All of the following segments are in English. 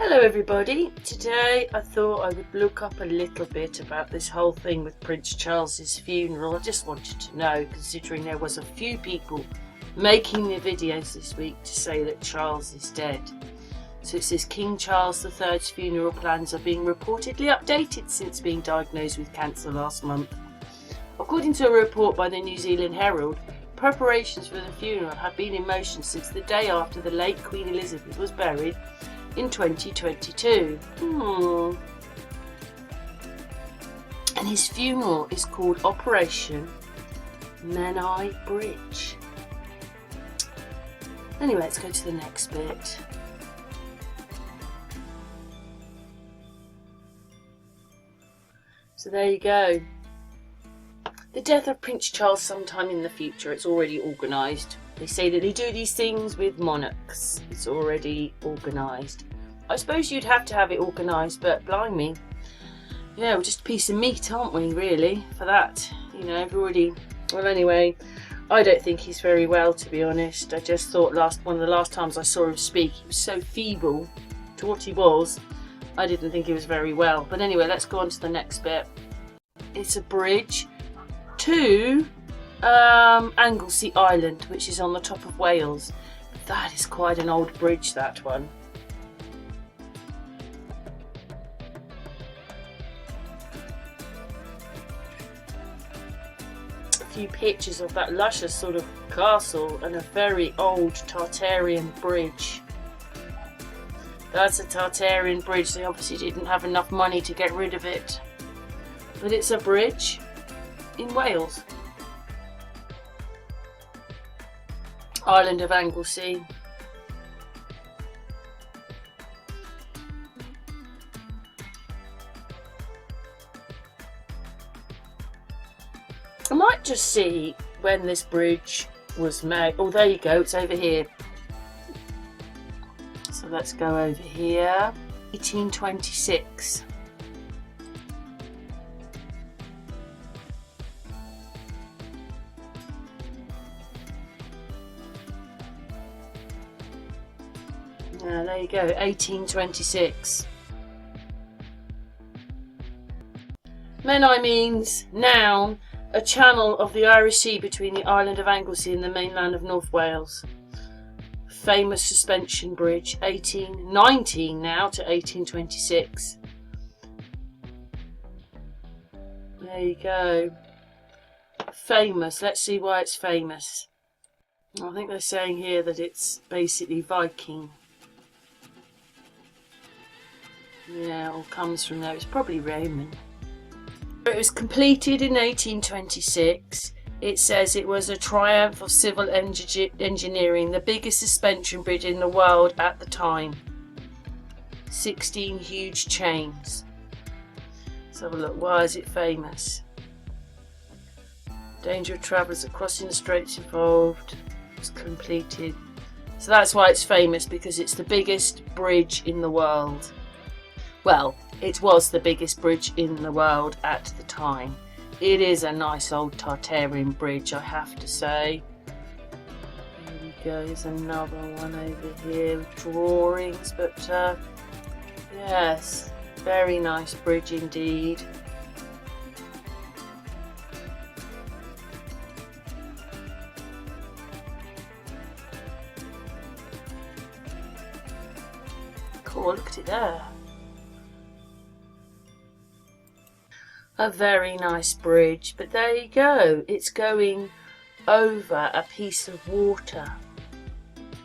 Hello everybody, today I thought I would look up a little bit about this whole thing with Prince Charles's funeral. I just wanted to know, considering there was a few people making the videos this week to say that Charles is dead. So it says King Charles III's funeral plans are being reportedly updated since being diagnosed with cancer last month. According to a report by the New Zealand Herald, preparations for the funeral have been in motion since the day after the late Queen Elizabeth was buried in 2022. And his funeral is called Operation Menai Bridge. Anyway, let's go to the next bit. So there you go. The death of Prince Charles sometime in the future. It's already organised. They say that they do these things with monarchs. It's already organised. I suppose you'd have to have it organised, but blimey. Yeah, we're just a piece of meat, aren't we, really, for that? You know, we've already... Well, anyway, I don't think he's very well, to be honest. I just thought one of the last times I saw him speak, he was so feeble to what he was. I didn't think he was very well. But anyway, let's go on to the next bit. It's a bridge to Anglesey Island, which is on the top of Wales. That is quite an old bridge, that one. A few pictures of that luscious sort of castle and a very old Tartarian bridge. That's a Tartarian bridge. They obviously didn't have enough money to get rid of it. But it's a bridge in Wales. Island of Anglesey. I might just see when this bridge was made. Oh, there you go, it's over here. So let's go over here. 1826. There you go, 1826. Menai means, noun, a channel of the Irish Sea between the island of Anglesey and the mainland of North Wales. Famous suspension bridge, 1819 now to 1826. There you go. Famous, let's see why it's famous. I think they're saying here that it's basically Viking. Yeah, it all comes from there. It's probably Roman. It was completed in 1826. It says it was a triumph of civil engineering, the biggest suspension bridge in the world at the time. 16 huge chains. Let's have a look. Why is it famous? Danger of travellers crossing the straits involved. It was completed. So that's why it's famous, because it's the biggest bridge in the world. Well, it was the biggest bridge in the world at the time. It is a nice old Tartarian bridge, I have to say. There we go, there's another one over here with drawings, but yes, very nice bridge indeed. Cool, look at it there. A very nice bridge, but there you go, it's going over a piece of water.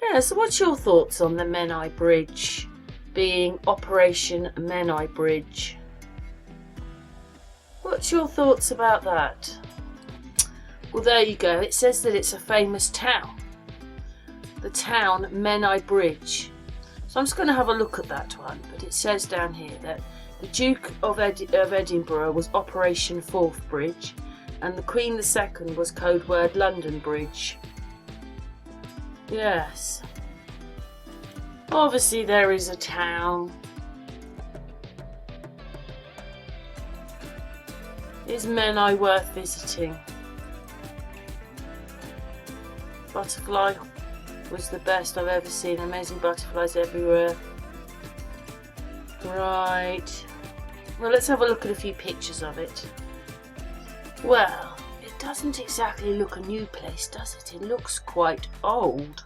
Yeah, so what's your thoughts on the Menai Bridge being Operation Menai Bridge? What's your thoughts about that? Well, there you go, it says that it's a famous town. The town Menai Bridge. So I'm just going to have a look at that one, but it says down here that the Duke of Edinburgh was Operation Forth Bridge, and the Queen II was code word London Bridge. Yes. Obviously there is a town. Is Menai worth visiting? Butterfly was the best I've ever seen. Amazing butterflies everywhere. Right. Well, let's have a look at a few pictures of it. Well, it doesn't exactly look a new place, does it? It looks quite old.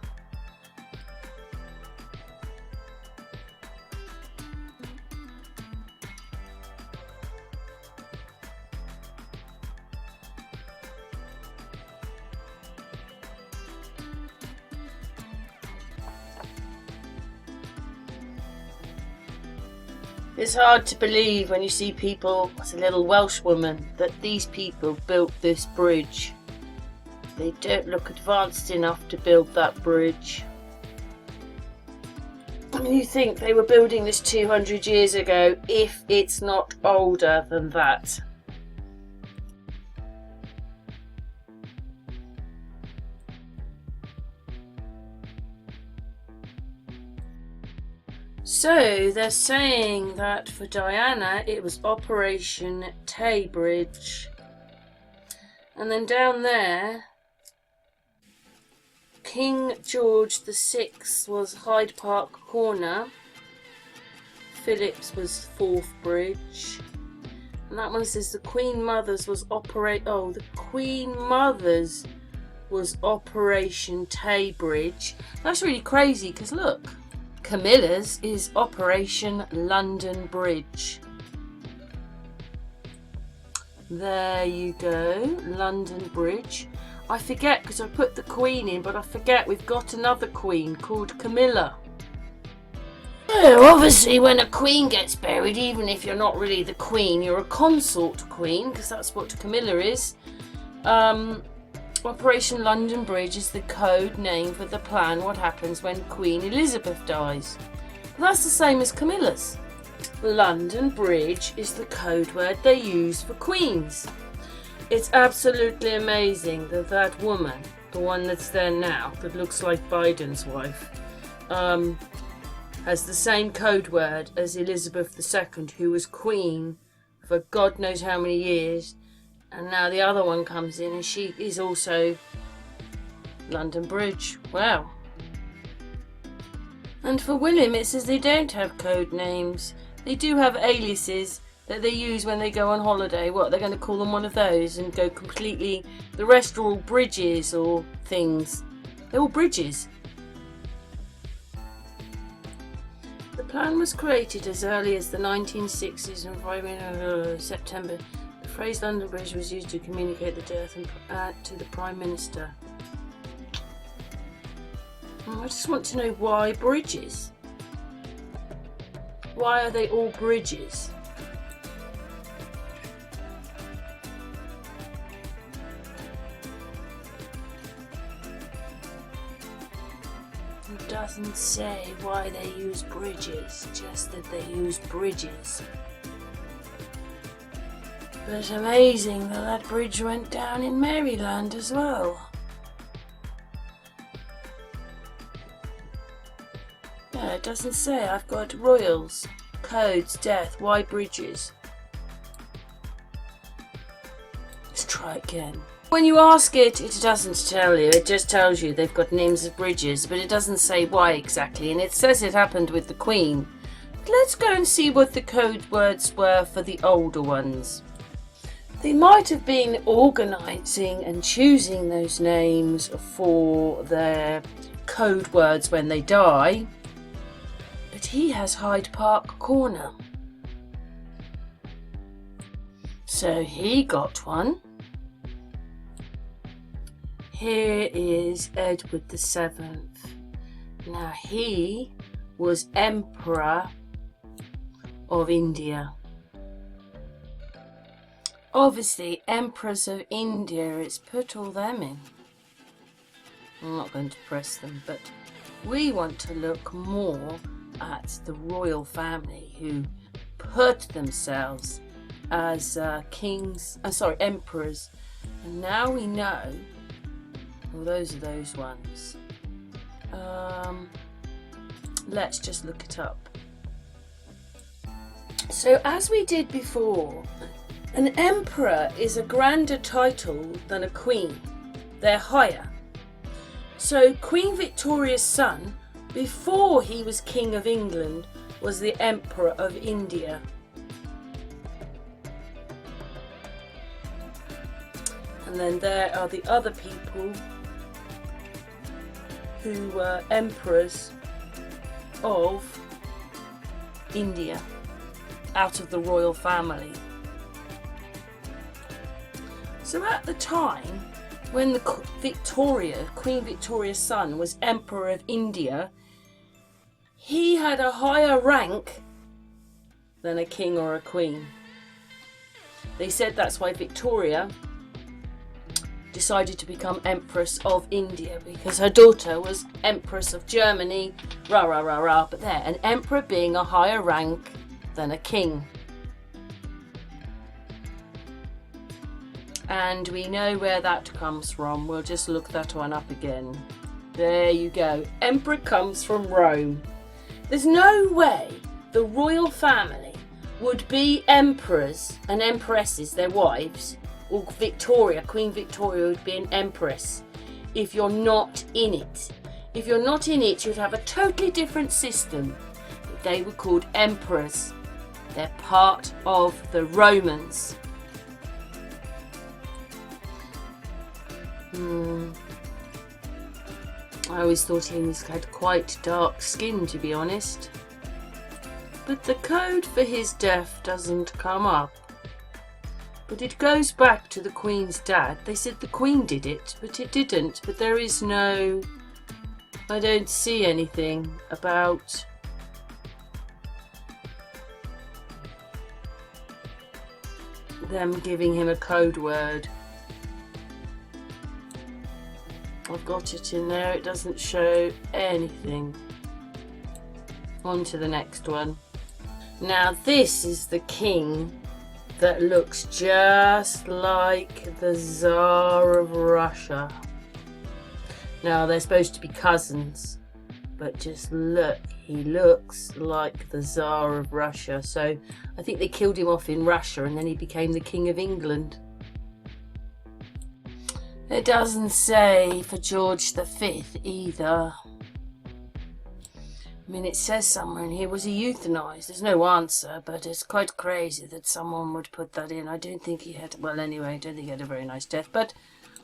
It's hard to believe when you see people, as a little Welsh woman, that these people built this bridge. They don't look advanced enough to build that bridge. And you think they were building this 200 years ago, if it's not older than that. So they're saying that for Diana it was Operation Tay Bridge. And then down there, King George VI was Hyde Park Corner. Phillips was Forth Bridge. And that one says the Queen Mother's was the Queen Mother's was Operation Tay Bridge. That's really crazy because look, Camilla's is Operation London Bridge. There you go, London Bridge. I forget because I put the Queen in, but I forget we've got another Queen called Camilla. So obviously when a Queen gets buried, even if you're not really the Queen, you're a consort Queen, because that's what Camilla is. Operation London Bridge is the code name for the plan what happens when Queen Elizabeth dies. Well, that's the same as Camilla's. London Bridge is the code word they use for queens. It's absolutely amazing that that woman, the one that's there now, that looks like Biden's wife, has the same code word as Elizabeth II, who was queen for God knows how many years. And now the other one comes in and she is also London Bridge. Wow. And for William it says they don't have code names. They do have aliases that they use when they go on holiday. What, they're going to call them one of those and go completely... The rest are all bridges or things. They're all bridges. The plan was created as early as the 1960s and September. The phrase London Bridge was used to communicate the death to the Prime Minister. I just want to know why bridges. Why are they all bridges? It doesn't say why they use bridges, just that they use bridges. But it's amazing that that bridge went down in Maryland as well. Yeah, it doesn't say. I've got royals, codes, death, why bridges? Let's try again. When you ask it, it doesn't tell you. It just tells you they've got names of bridges, but it doesn't say why exactly. And it says it happened with the Queen. Let's go and see what the code words were for the older ones. They might have been organising and choosing those names for their code words when they die. But he has Hyde Park Corner. So he got one. Here is Edward VII. Now he was Emperor of India. Obviously, Emperors of India, it's put all them in. I'm not going to press them, but we want to look more at the royal family who put themselves as emperors. And now we know, well, those are those ones. Let's just look it up. So as we did before, an emperor is a grander title than a queen. They're higher. So Queen Victoria's son, before he was King of England, was the Emperor of India. And then there are the other people who were emperors of India out of the royal family. So at the time when the Queen Victoria's son was Emperor of India, he had a higher rank than a king or a queen. They said that's why Victoria decided to become Empress of India, because her daughter was Empress of Germany, rah rah rah rah, but there, an emperor being a higher rank than a king. And we know where that comes from. We'll just look that one up again. There you go. Emperor comes from Rome. There's no way the royal family would be emperors and empresses, their wives, or Victoria, Queen Victoria would be an empress if you're not in it. If you're not in it, you'd have a totally different system. But they were called emperors. They're part of the Romans. I always thought he had quite dark skin, to be honest. But the code for his death doesn't come up. But it goes back to the Queen's dad. They said the Queen did it, but it didn't. But there is no... I don't see anything about... them giving him a code word. I've got it in there. It doesn't show anything. On to the next one. Now this is the king that looks just like the Tsar of Russia. Now they're supposed to be cousins, but just look, he looks like the Tsar of Russia. So I think they killed him off in Russia and then he became the King of England. It doesn't say for George V either. I mean, it says somewhere in here, was he euthanized? There's no answer, but it's quite crazy that someone would put that in. I don't think he had, well, anyway, I don't think he had a very nice death. But,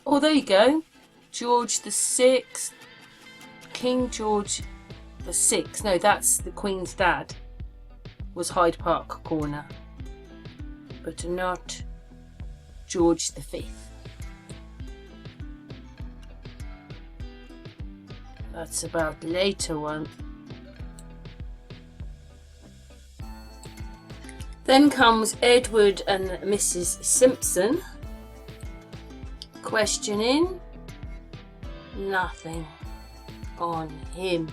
oh, there you go. George VI, King George VI. No, that's the Queen's dad, was Hyde Park Corner. But not George V. That's about the later one. Then comes Edward and Mrs. Simpson. Questioning. Nothing on him.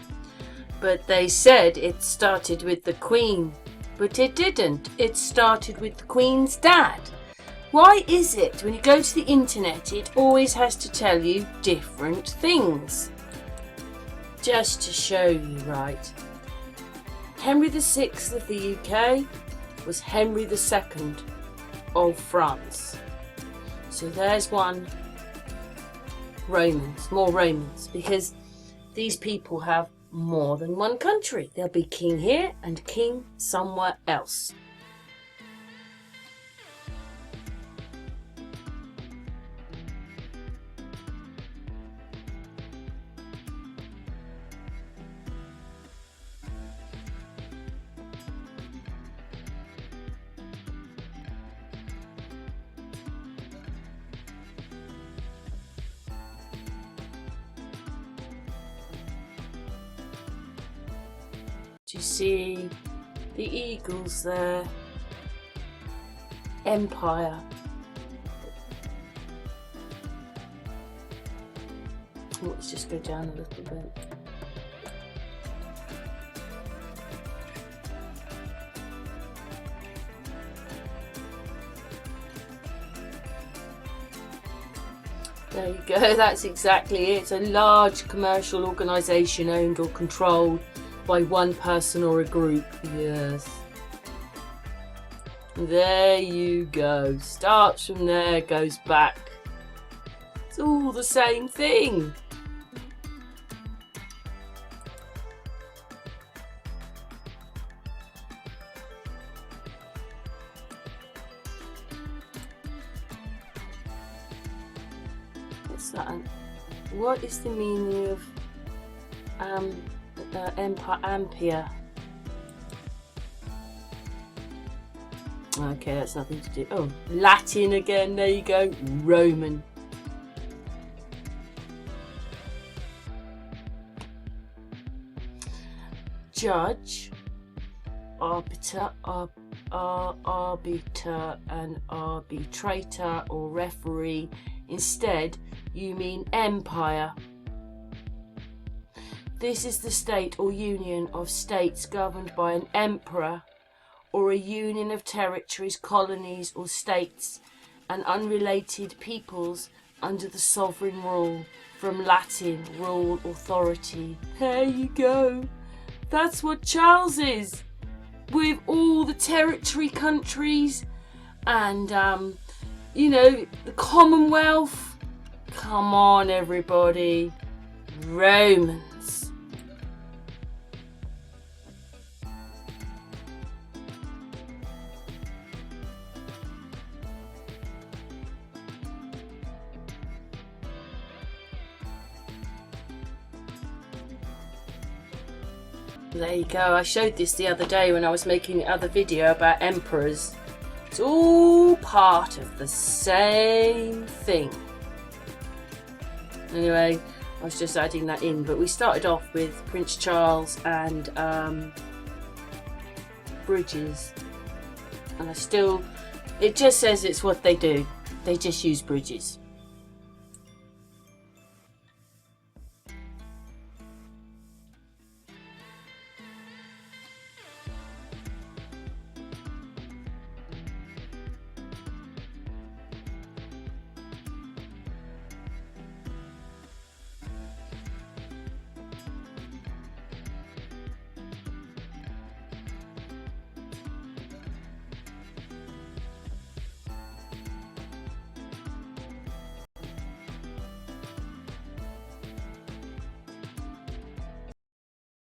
But they said it started with the Queen. But it didn't. It started with the Queen's dad. Why is it when you go to the internet it always has to tell you different things? Just to show you, right? Henry VI of the UK was Henry II of France. So there's one. Romans, more Romans, because these people have more than one country. There'll be king here and king somewhere else. Do you see the eagles there? Empire. Let's just go down a little bit. There you go, that's exactly it. It's a large commercial organisation owned or controlled by one person or a group. Yes. There you go. Starts from there, goes back. It's all the same thing. What's that? What is the meaning of ampere? Okay, that's nothing to do. Oh, Latin again. There you go. Roman. Judge, arbiter, arbiter, and arbitrator or referee. Instead, you mean empire. This is the state or union of states governed by an emperor, or a union of territories, colonies, or states, and unrelated peoples under the sovereign rule. From Latin, rule, authority. There you go. That's what Charles is. With all the territory countries and, you know, the Commonwealth. Come on, everybody. Romans. There you go. I showed this the other day when I was making the other video about emperors. It's all part of the same thing. Anyway, I was just adding that in, but we started off with Prince Charles and bridges. And it just says it's what they do. They just use bridges.